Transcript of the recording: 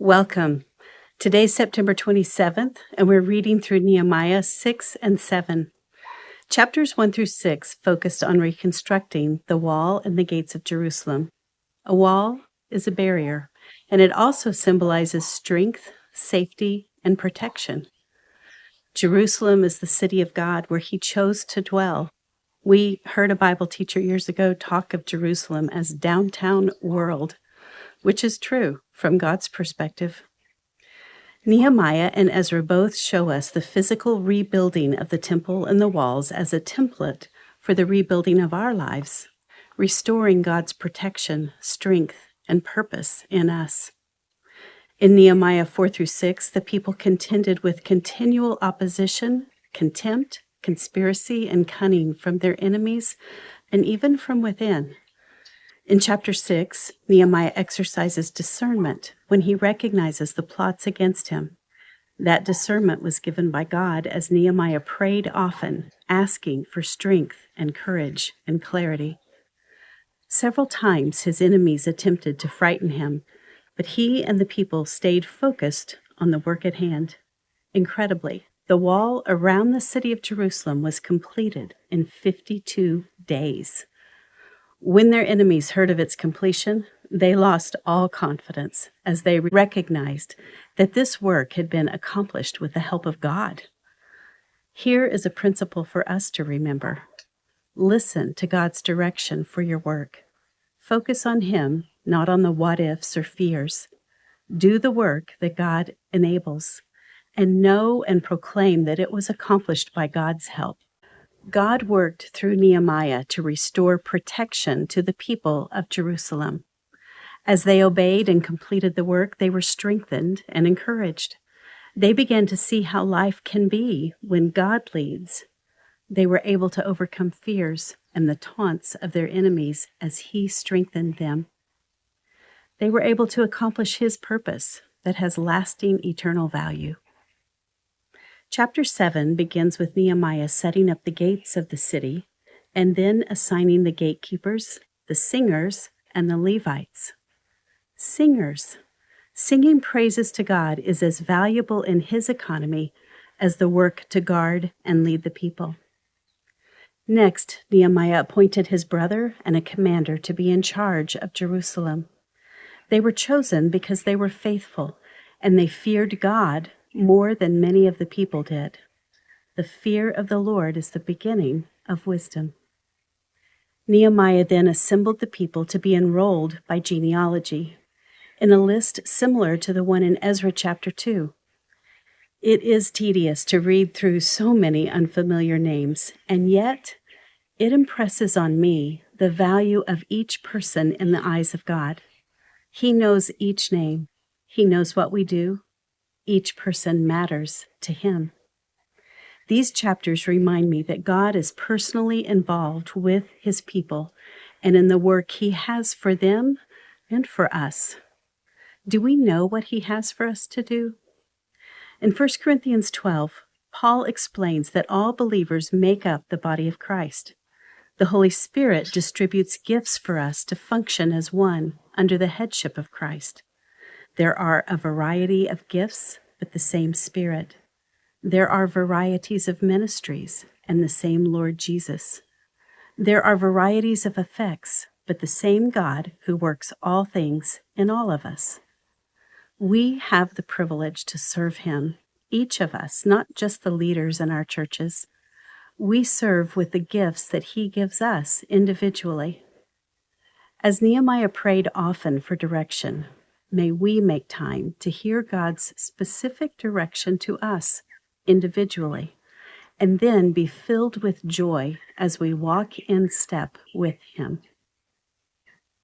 Welcome. Today's September 27th, and we're reading through Nehemiah 6 and 7. Chapters 1 through 6 focused on reconstructing the wall and the gates of Jerusalem. A wall is a barrier, and it also symbolizes strength, safety, and protection. Jerusalem is the city of God where He chose to dwell. We heard a Bible teacher years ago talk of Jerusalem as downtown world, which is true from God's perspective. Nehemiah and Ezra both show us the physical rebuilding of the temple and the walls as a template for the rebuilding of our lives, restoring God's protection, strength, and purpose in us. In Nehemiah 4 through 6, the people contended with continual opposition, contempt, conspiracy, and cunning from their enemies, and even from within. In chapter 6, Nehemiah exercises discernment when he recognizes the plots against him. That discernment was given by God as Nehemiah prayed often, asking for strength and courage and clarity. Several times his enemies attempted to frighten him, but he and the people stayed focused on the work at hand. Incredibly, the wall around the city of Jerusalem was completed in 52 days. When their enemies heard of its completion, they lost all confidence as they recognized that this work had been accomplished with the help of God. Here is a principle for us to remember. Listen to God's direction for your work. Focus on Him, not on the what-ifs or fears. Do the work that God enables, and know and proclaim that it was accomplished by God's help. God worked through Nehemiah to restore protection to the people of Jerusalem. As they obeyed and completed the work, they were strengthened and encouraged. They began to see how life can be when God leads. They were able to overcome fears and the taunts of their enemies as He strengthened them. They were able to accomplish His purpose that has lasting eternal value. Chapter 7 begins with Nehemiah setting up the gates of the city and then assigning the gatekeepers, the singers, and the Levites. Singers. Singing praises to God is as valuable in His economy as the work to guard and lead the people. Next, Nehemiah appointed his brother and a commander to be in charge of Jerusalem. They were chosen because they were faithful and they feared God more than many of the people did. The fear of the Lord is the beginning of wisdom. Nehemiah then assembled the people to be enrolled by genealogy, in a list similar to the one in Ezra chapter 2. It is tedious to read through so many unfamiliar names, and yet it impresses on me the value of each person in the eyes of God. He knows each name. He knows what we do. Each person matters to Him. These chapters remind me that God is personally involved with His people and in the work He has for them and for us. Do we know what He has for us to do? In 1 Corinthians 12, Paul explains that all believers make up the body of Christ. The Holy Spirit distributes gifts for us to function as one under the headship of Christ. There are a variety of gifts, but the same Spirit. There are varieties of ministries, and the same Lord Jesus. There are varieties of effects, but the same God who works all things in all of us. We have the privilege to serve Him, each of us, not just the leaders in our churches. We serve with the gifts that He gives us individually. As Nehemiah prayed often for direction, may we make time to hear God's specific direction to us individually, and then be filled with joy as we walk in step with Him.